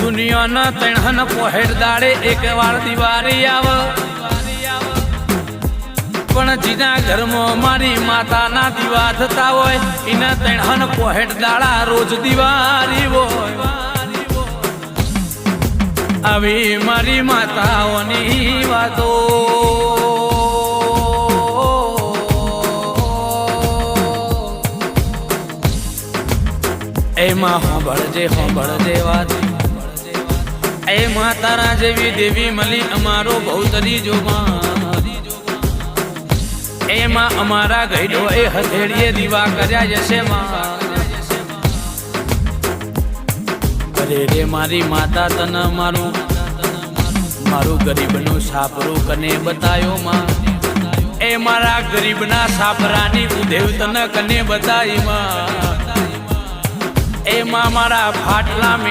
દુનિયાના તણહન પોહેડ દાડે એક વાર દિવાળી આવે પણ જીના ઘરમાં મારી માતાના દીવા થતા હોય એના તણહન પોહેડ દાડા રોજ દિવાળી હોય આવી મારી માતાઓની વાતો એમાં હોંભળજે વાત એ માતારા જેવી દેવી મળી અમારો ભૌતરી જોમાં એમાં અમારા ગઈડો એ હથેળીએ દીવા કર્યા જશે અરે રે મારી માતા તને મારું ગરીબનું સાપરું કને બતાયો માં એ મારા ગરીબના સાપરાની ઉધેવ તને કને બતાવી માં એમાં મારા ફાટલા